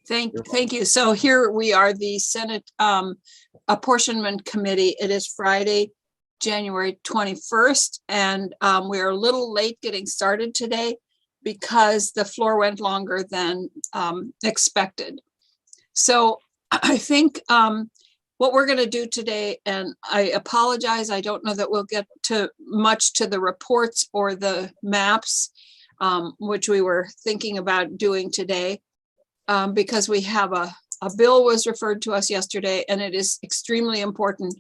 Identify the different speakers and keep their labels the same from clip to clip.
Speaker 1: Thank you. So here we are, the Senate Apportionment Committee. It is Friday, January 21st, and we're a little late getting started today because the floor went longer than expected. So I think what we're going to do today, and I apologize, I don't know that we'll get to much to the reports or the maps, which we were thinking about doing today, because we have a bill was referred to us yesterday, and it is extremely important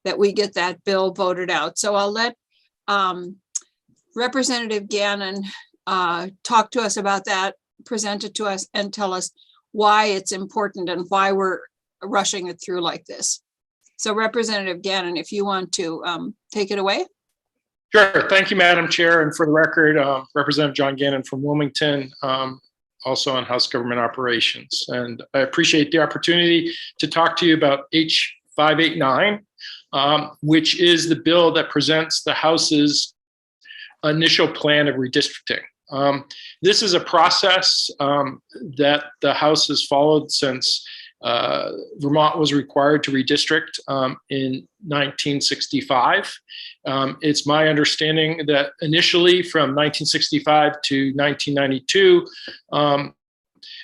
Speaker 1: that we get that bill voted out. So I'll let Representative Gannon talk to us about that, present it to us, and tell us why it's important and why we're rushing it through like this. So Representative Gannon, if you want to take it away.
Speaker 2: Sure. Thank you, Madam Chair. And for the record, Representative John Gannon from Wilmington, also on House Government Operations. And I appreciate the opportunity to talk to you about H589, which is the bill that presents the House's initial plan of redistricting. This is a process that the House has followed since Vermont was required to redistrict in 1965. It's my understanding that initially from 1965 to 1992,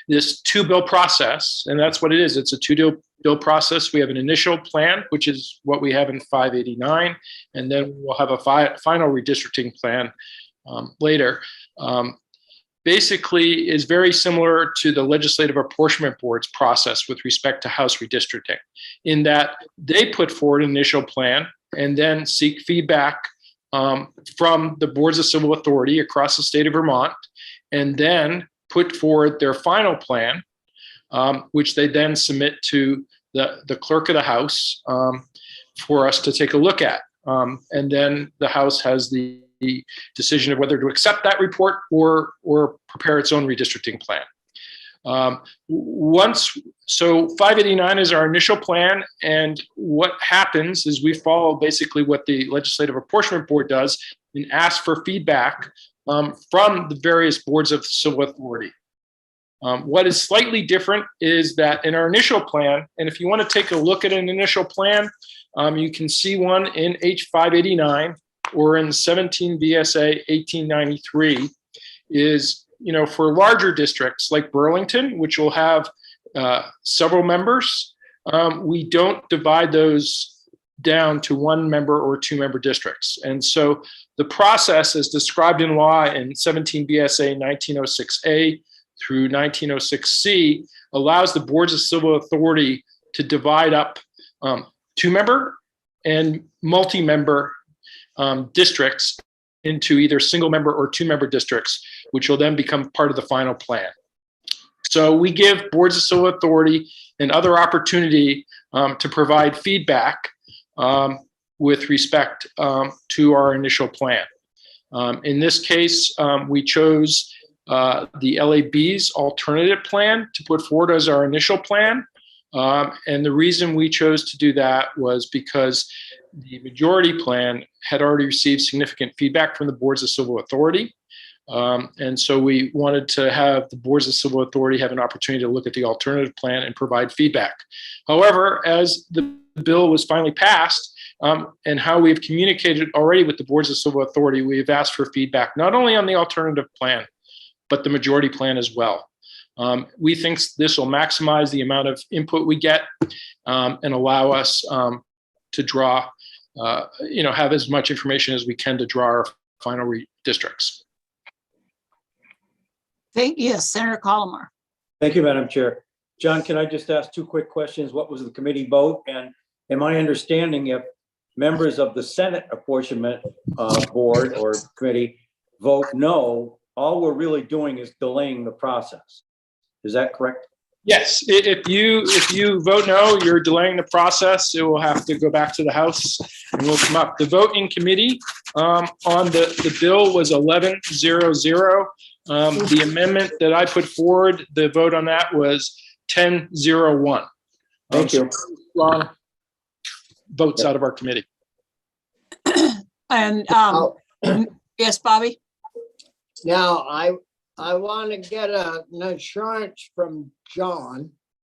Speaker 2: this two-bill process, and that's what it is, it's a two-bill process. We have an initial plan, which is what we have in 589, and then we'll have a final redistricting plan later. Basically is very similar to the Legislative Apportionment Board's process with respect to House redistricting, in that they put forward an initial plan and then seek feedback from the boards of civil authority across the state of Vermont, and then put forward their final plan, which they then submit to the clerk of the House for us to take a look at. And then the House has the decision of whether to accept that report or prepare its own redistricting plan. So 589 is our initial plan, and what happens is we follow basically what the Legislative Apportionment Board does and ask for feedback from the various boards of civil authority. What is slightly different is that in our initial plan, and if you want to take a look at an initial plan, you can see one in H589 or in 17 VSA 1893, is, for larger districts like Burlington, which will have several members, we don't divide those down to one member or two member districts. And so the process as described in law in 17 VSA 1906A through 1906C allows the boards of civil authority to divide up two-member and multi-member districts into either single member or two member districts, which will then become part of the final plan. So we give boards of civil authority another opportunity to provide feedback with respect to our initial plan. In this case, we chose the LAB's alternative plan to put forward as our initial plan. And the reason we chose to do that was because the majority plan had already received significant feedback from the boards of civil authority. And so we wanted to have the boards of civil authority have an opportunity to look at the alternative plan and provide feedback. However, as the bill was finally passed, and how we've communicated already with the boards of civil authority, we've asked for feedback, not only on the alternative plan, but the majority plan as well. We think this will maximize the amount of input we get and allow us to draw, have as much information as we can to draw our final districts.
Speaker 1: Yes, Senator Colomar.
Speaker 3: Thank you, Madam Chair. John, can I just ask two quick questions? What was the committee vote? And in my understanding, if members of the Senate Apportionment Board or committee vote no, all we're really doing is delaying the process. Is that correct?
Speaker 2: Yes, if you vote no, you're delaying the process. It will have to go back to the House and will come up. The vote in committee on the bill was 11-0-0. The amendment that I put forward, the vote on that was 10-0-1.
Speaker 3: Thank you.
Speaker 2: Strong votes out of our committee.
Speaker 1: And yes, Bobby.
Speaker 4: Now, I want to get an assurance from John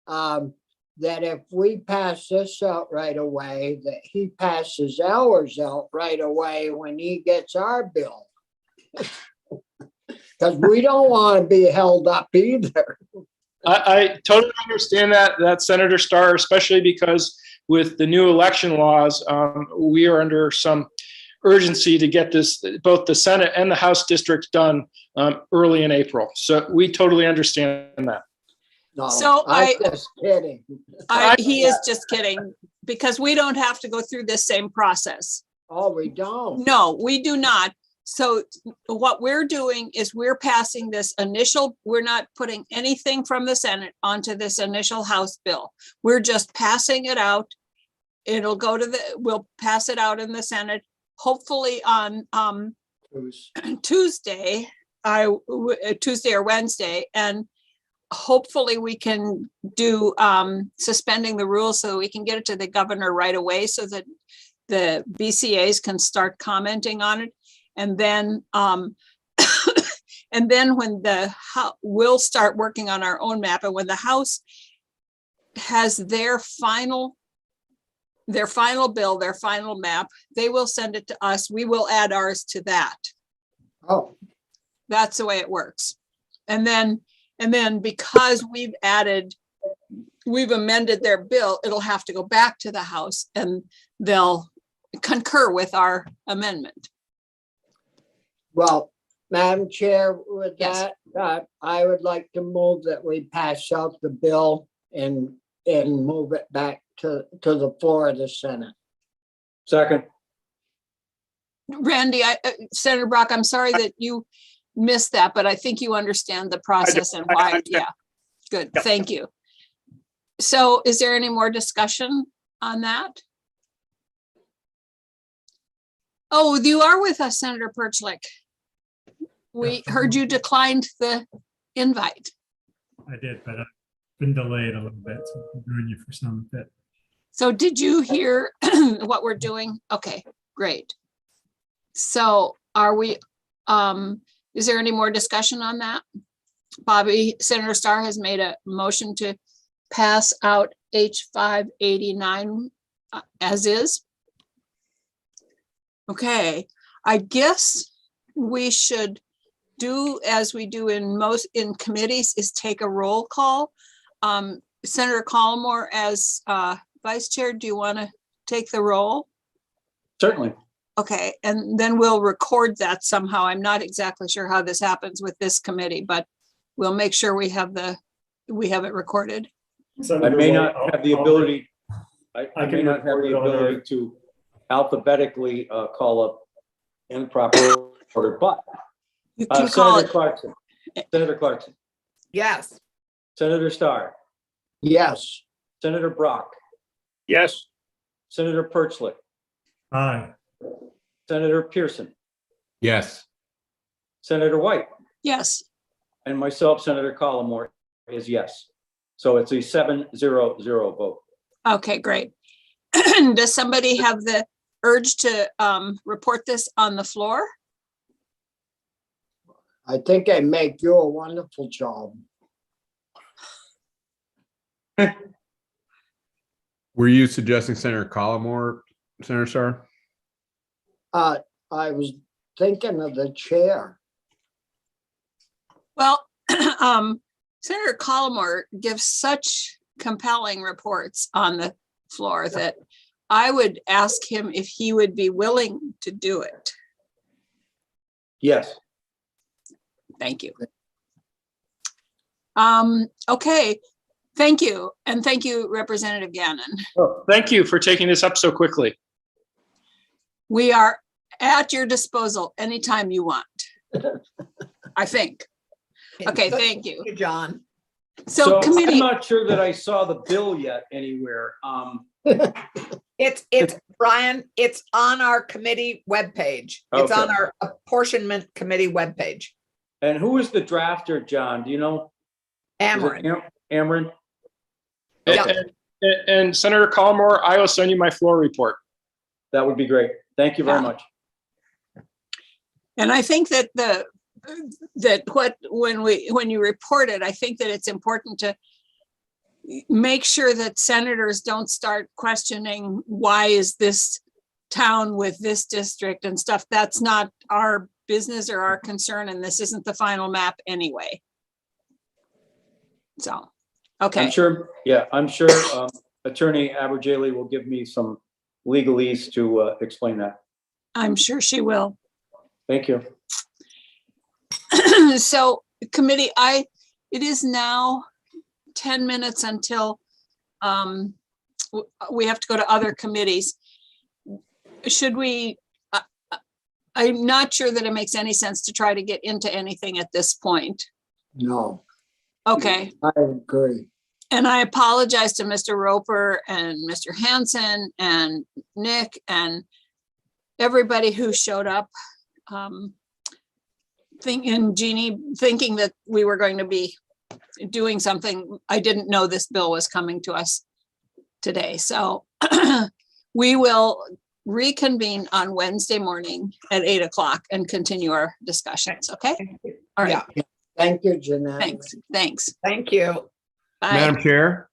Speaker 4: that if we pass this out right away, that he passes ours out right away when he gets our bill. Because we don't want to be held up either.
Speaker 2: I totally understand that Senator Starr, especially because with the new election laws, we are under some urgency to get this, both the Senate and the House districts done early in April. So we totally understand that.
Speaker 4: No,
Speaker 1: So
Speaker 4: I'm just kidding.
Speaker 1: He is just kidding, because we don't have to go through this same process.
Speaker 4: Oh, we don't.
Speaker 1: No, we do not. So what we're doing is we're passing this initial, we're not putting anything from the Senate onto this initial House bill. We're just passing it out. It'll go to we'll pass it out in the Senate, hopefully on Tuesday, Tuesday or Wednesday, and hopefully we can do suspending the rules so we can get it to the governor right away so that the BCAs can start commenting on it. And then and then when we'll start working on our own map, and when the House has their final bill, their final map, they will send it to us. We will add ours to that.
Speaker 4: Oh,
Speaker 1: That's the way it works. And then because we've amended their bill, it'll have to go back to the House and they'll concur with our amendment.
Speaker 4: well, Madam Chair, with
Speaker 1: Yes.
Speaker 4: that, I would like to move that we pass out the bill and move it back to the floor of the Senate.
Speaker 3: Second.
Speaker 1: Randy, Senator Brock, I'm sorry that you missed that, but I think you understand the process and
Speaker 2: I
Speaker 1: why.
Speaker 2: understand.
Speaker 1: Yeah, good.
Speaker 2: Yep.
Speaker 1: Thank you. So is there any more discussion on that? Oh, you are with us, Senator Perchlik. We heard you declined the invite.
Speaker 5: I did, but I've been delayed a little bit, so I'll join you for some bit.
Speaker 1: So did you hear what we're doing? Okay, great. So are we, is there any more discussion on that? Bobby, Senator Starr has made a motion to pass out H589 as is. Okay, I guess we should do as we do in committees, is take a roll call. Senator Collmore, as vice chair, do you want to take the roll?
Speaker 3: Certainly.
Speaker 1: Okay, and then we'll record that somehow. I'm not exactly sure how this happens with this committee, but we'll make sure we have it recorded.
Speaker 3: I may not have the ability, I
Speaker 5: I
Speaker 3: may
Speaker 5: can
Speaker 3: not have
Speaker 5: record
Speaker 3: the
Speaker 5: it on
Speaker 3: ability
Speaker 5: there.
Speaker 3: to alphabetically call up in proper order, but
Speaker 1: You can call
Speaker 3: Senator
Speaker 1: it.
Speaker 3: Clarkson, Senator Clarkson,
Speaker 6: Yes.
Speaker 3: Senator Starr,
Speaker 4: Yes,
Speaker 3: Senator Brock,
Speaker 2: Yes.
Speaker 3: Senator Perchlik,
Speaker 5: Aye.
Speaker 3: Senator Pearson,
Speaker 7: Yes.
Speaker 3: Senator White,
Speaker 1: Yes,
Speaker 3: and myself, Senator Collmore, is yes. So it's a 7-0-0 vote.
Speaker 1: okay, great. Does somebody have the urge to report this on the floor?
Speaker 4: I think I make you a wonderful job.
Speaker 7: Were you suggesting Senator Collmore, Senator Starr?
Speaker 4: I was thinking of the chair.
Speaker 1: Well, Senator Collmore gives such compelling reports on the floor that I would ask him if he would be willing to do it.
Speaker 3: Yes.
Speaker 1: Thank you. Okay, thank you. And thank you, Representative Gannon.
Speaker 2: Well, thank you for taking this up so quickly.
Speaker 1: We are at your disposal anytime you want, I think. Okay, thank you.
Speaker 6: Thank you, John.
Speaker 1: So
Speaker 3: I'm
Speaker 1: committee,
Speaker 3: not sure that I saw the bill yet anywhere.
Speaker 6: It's Brian, it's on our committee webpage. It's on
Speaker 3: Okay.
Speaker 6: our apportionment committee webpage.
Speaker 3: And who is the drafter, John? Do you know? Is it
Speaker 6: Amarin.
Speaker 3: Amarin?
Speaker 6: Yeah.
Speaker 2: And Senator Collmore, I will send you my floor report.
Speaker 3: That would be great. Thank you very
Speaker 1: Yeah.
Speaker 3: much.
Speaker 1: and I think that that when you report it, I think that it's important to make sure that senators don't start questioning, why is this town with this district and stuff? That's not our business or our concern, and this isn't the final map anyway. So, okay.
Speaker 3: I'm sure Attorney Aberjayli will give me some legalese to explain that.
Speaker 1: I'm sure she will.
Speaker 3: Thank you.
Speaker 1: So committee, it is now 10 minutes until we have to go to other committees. Should we, I'm not sure that it makes any sense to try to get into anything at this point.
Speaker 4: No,
Speaker 1: Okay.
Speaker 4: I agree.
Speaker 1: And I apologize to Mr. Roper and Mr. Hanson and Nick and everybody who showed up. Jeannie, thinking that we were going to be doing something. I didn't know this bill was coming to us today. So we will reconvene on Wednesday morning at 8 o'clock and continue our discussions. Okay. All right.
Speaker 6: Yeah.
Speaker 4: Thank you, Jeanette.
Speaker 1: Thanks.
Speaker 6: Thank you.
Speaker 1: Bye.
Speaker 7: Madam Chair,